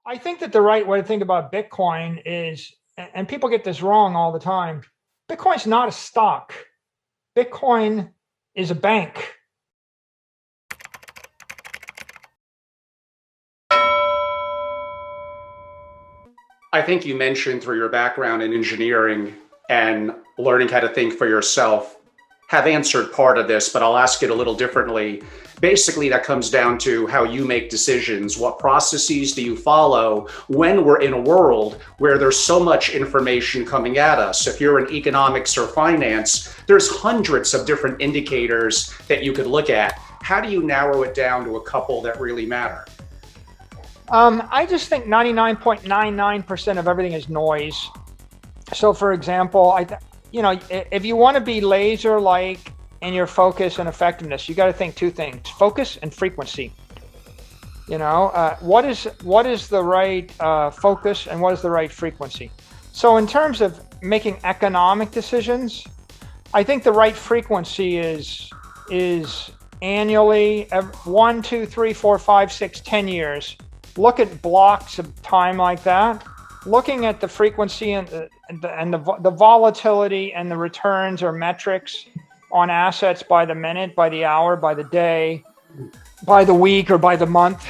I think that the right way to think about Bitcoin is, and people get this wrong all the time, Bitcoin's not a stock. Bitcoin is a bank. I think you mentioned through your background in engineering and learning how to think for yourself have answered part of this, but I'll ask it a little differently. Basically, that comes down to how you make decisions. What processes do you follow when we're in a world where there's so much information coming at us? If you're in economics or finance, there's hundreds of different indicators that you could look at. How do you narrow it down to a couple that really matter? I just think 99.99% of everything is noise. So, for example, if you want to be laser-like in your focus and effectiveness, you got to think two things: focus and frequency. What is the right focus and what is the right frequency? So, in terms of making economic decisions, I think the right frequency is annually, 1, 2, 3, 4, 5, 6, 10 years. Look at blocks of time like that. Looking at the frequency and the volatility and the returns or metrics on assets by the minute, by the hour, by the day, by the week, or by the month,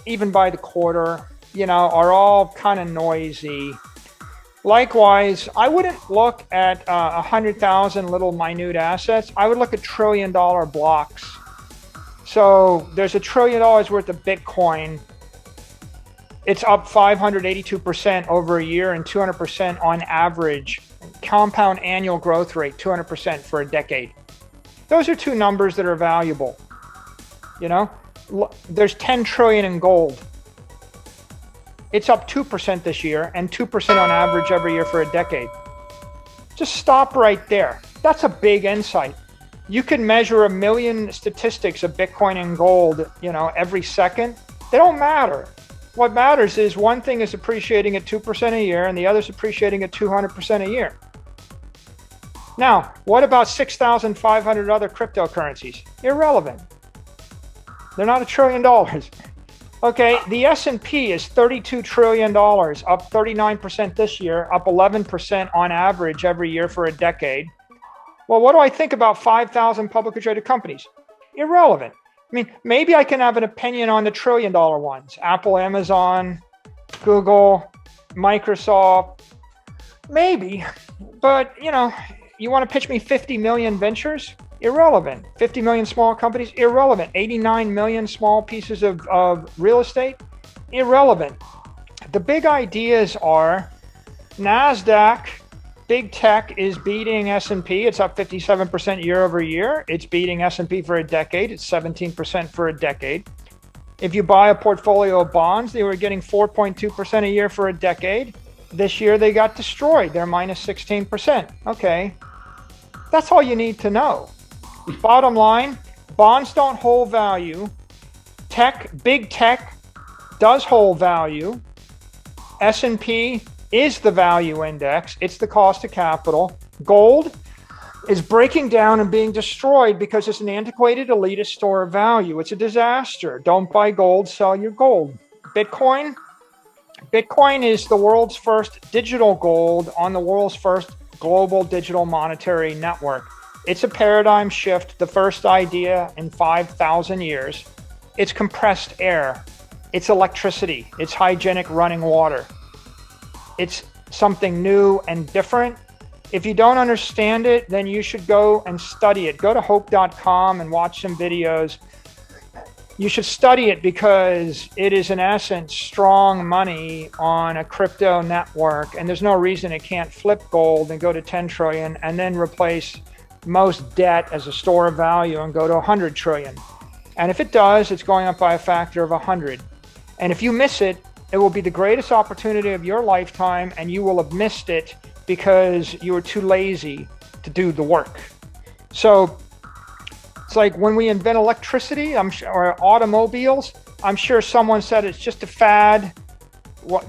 even by the quarter, are all kind of noisy. Likewise, I wouldn't look at 100,000 little minute assets. I would look at $1 trillion blocks. So there's $1 trillion worth of Bitcoin. It's up 582% over a year and 200% on average. Compound annual growth rate, 200% for a decade. Those are two numbers that are valuable. There's 10 trillion in gold. It's up 2% this year and 2% on average every year for a decade. Just stop right there. That's a big insight. You can measure 1 million statistics of Bitcoin and gold, every second. They don't matter. What matters is one thing is appreciating at 2% a year and the other is appreciating at 200% a year. Now, what about 6,500 other cryptocurrencies? Irrelevant. They're not $1 trillion. Okay, the S&P is $32 trillion, up 39% this year, up 11% on average every year for a decade. Well, what do I think about 5,000 publicly traded companies? Irrelevant. Maybe I can have an opinion on the $1 trillion ones. Apple, Amazon, Google, Microsoft. Maybe. But, you want to pitch me 50 million ventures? Irrelevant. 50 million small companies? Irrelevant. 89 million small pieces of real estate? Irrelevant. The big ideas are NASDAQ. Big tech is beating S&P. It's up 57% year over year. It's beating S&P for a decade. It's 17% for a decade. If you buy a portfolio of bonds, they were getting 4.2% a year for a decade. This year they got destroyed. They're minus 16%. Okay. That's all you need to know. Bottom line, bonds don't hold value. Big tech does hold value. S&P is the value index. It's the cost of capital. Gold is breaking down and being destroyed because it's an antiquated elitist store of value. It's a disaster. Don't buy gold, sell your gold. Bitcoin is the world's first digital gold on the world's first global digital monetary network. It's a paradigm shift, the first idea in 5,000 years. It's compressed air. It's electricity. It's hygienic running water. It's something new and different. If you don't understand it, then you should go and study it. Go to hope.com and watch some videos. You should study it because it is, in essence, strong money on a crypto network. And there's no reason it can't flip gold and go to 10 trillion and then replace most debt as a store of value and go to 100 trillion. And if it does, it's going up by a factor of 100. And if you miss it, it will be the greatest opportunity of your lifetime, and you will have missed it because you were too lazy to do the work. So it's like when we invent electricity, or automobiles, I'm sure someone said it's just a fad.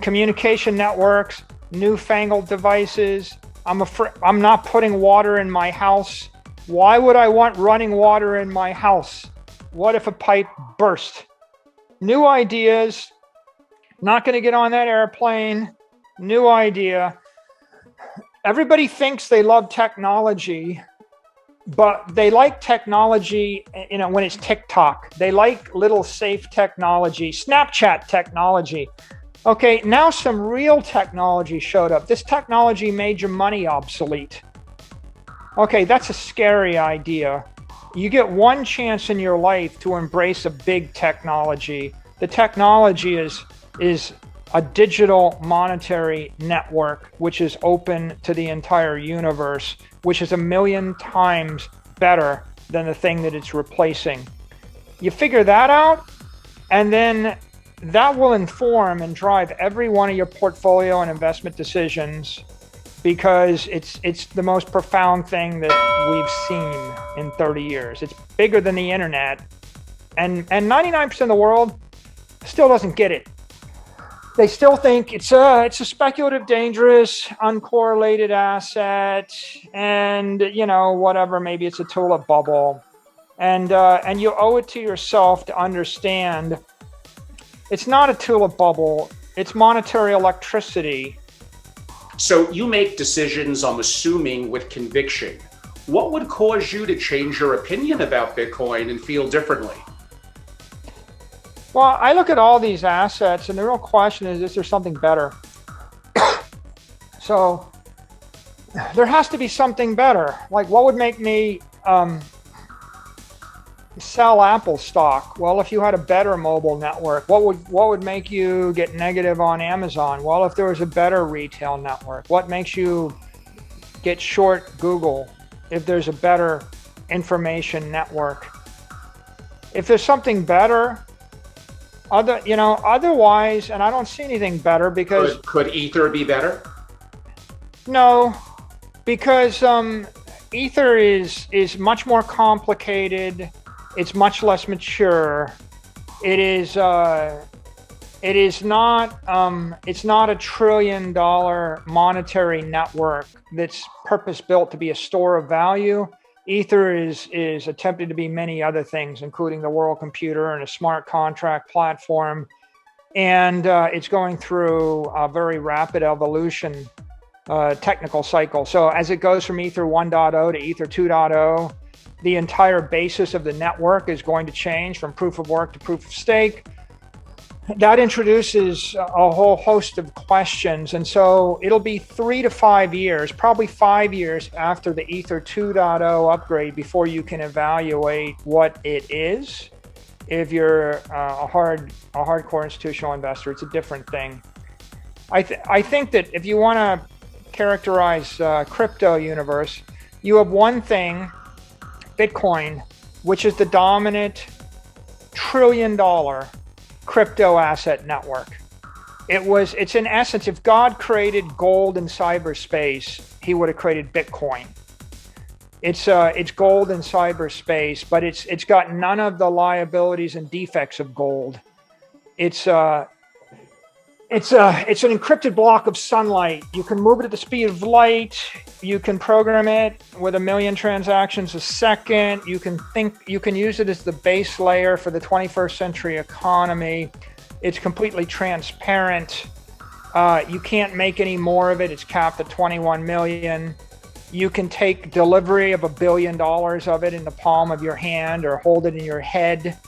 Communication networks, newfangled devices. I'm not putting water in my house. Why would I want running water in my house? What if a pipe burst? New ideas, Not going to get on that airplane. New idea. Everybody thinks they love technology, but they like technology, when it's TikTok. They like little safe technology, Snapchat technology. Okay, now some real technology showed up. This technology made your money obsolete. Okay, that's a scary idea. You get one chance in your life to embrace a big technology. The technology is a digital monetary network, which is open to the entire universe, which is 1,000,000 times better than the thing that it's replacing. You figure that out, and then that will inform and drive every one of your portfolio and investment decisions, because it's the most profound thing that we've seen in 30 years. It's bigger than the internet, and 99% of the world still doesn't get it. They still think it's a speculative, dangerous, uncorrelated asset, and whatever. Maybe it's a tulip bubble, and you owe it to yourself to understand it's not a tulip bubble. It's monetary electricity. So you make decisions, I'm assuming, with conviction. What would cause you to change your opinion about Bitcoin and feel differently? Well, I look at all these assets, and the real question is there something better? So there has to be something better. Like, what would make me sell Apple stock? Well, if you had a better mobile network. What would make you get negative on Amazon? Well, if there was a better retail network. What makes you get short Google? If there's a better information network. If there's something better, otherwise, and I don't see anything better, because could Ether be better? No, because Ether is much more complicated. It's much less mature. It's not a $1 trillion monetary network that's purpose built to be a store of value. Ether is attempted to be many other things, including the world computer and a smart contract platform. And it's going through a very rapid evolution technical cycle. So as it goes from Ether 1.0 to Ether 2.0, the entire basis of the network is going to change from proof of work to proof of stake. That introduces a whole host of questions. And so it'll be 3 to 5 years, probably 5 years after the Ether 2.0 upgrade before you can evaluate what it is. If you're a hardcore institutional investor, it's a different thing. I think that if you want to characterize crypto universe, you have one thing, Bitcoin, which is the dominant $1 trillion crypto asset network. It's in essence, if God created gold in cyberspace, he would have created Bitcoin. It's gold in cyberspace, but it's got none of the liabilities and defects of gold. It's an encrypted block of sunlight. You can move it at the speed of light. You can program it with 1 million transactions a second. You can use it as the base layer for the 21st century economy. It's completely transparent. You can't make any more of it. It's capped at 21 million. You can take delivery of $1 billion of it in the palm of your hand or hold it in your head.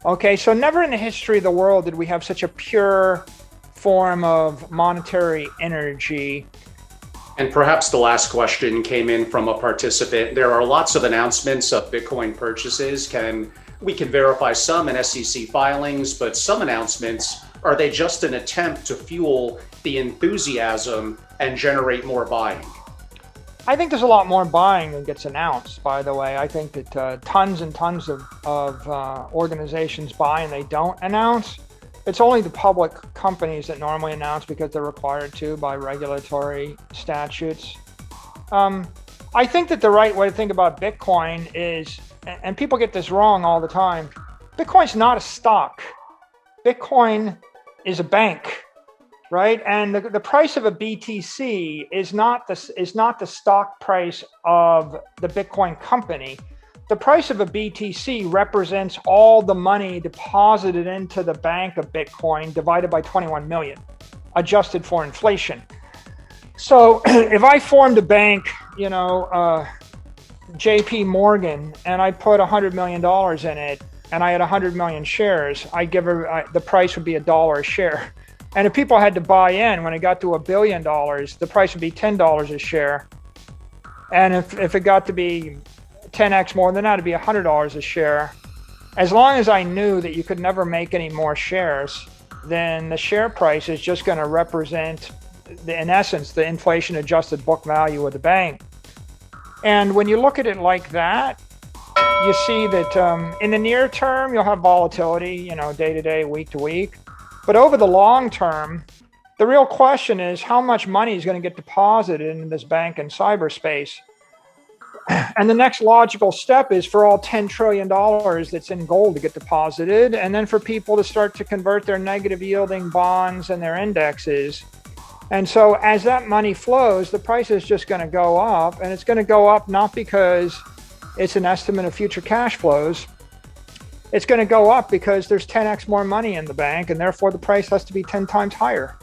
Okay, so never in the history of the world did we have such a pure form of monetary energy. And perhaps the last question came in from a participant. There are lots of announcements of Bitcoin purchases. We can verify some in SEC filings, but some announcements, are they just an attempt to fuel the enthusiasm and generate more buying? I think there's a lot more buying than gets announced, by the way. I think that tons and tons of organizations buy and they don't announce. It's only the public companies that normally announce because they're required to by regulatory statutes. I think that the right way to think about Bitcoin is, and people get this wrong all the time, Bitcoin's not a stock. Bitcoin is a bank, right? And the price of a BTC is not the stock price of the Bitcoin company. the price of a BTC represents all the money deposited into the bank of Bitcoin divided by 21 million, adjusted for inflation. So if I formed a bank, JP Morgan, and I put $100 million in it, and I had 100 million shares, the price would be $1 a share. And if people had to buy in, when it got to $1 billion, the price would be $10 a share. And if it got to be 10x more than that, it'd be $100 a share. As long as I knew that you could never make any more shares, then the share price is just going to represent, in essence, the inflation adjusted book value of the bank. And when you look at it like that, you see that in the near term, you'll have volatility, day to day, week to week. But over the long term, the real question is how much money is going to get deposited into this bank in cyberspace. And the next logical step is for all $10 trillion that's in gold to get deposited, and then for people to start to convert their negative yielding bonds and their indexes. And so as that money flows, the price is just going to go up, and it's going to go up not because it's an estimate of future cash flows. It's going to go up because there's 10x more money in the bank, and therefore the price has to be 10 times higher.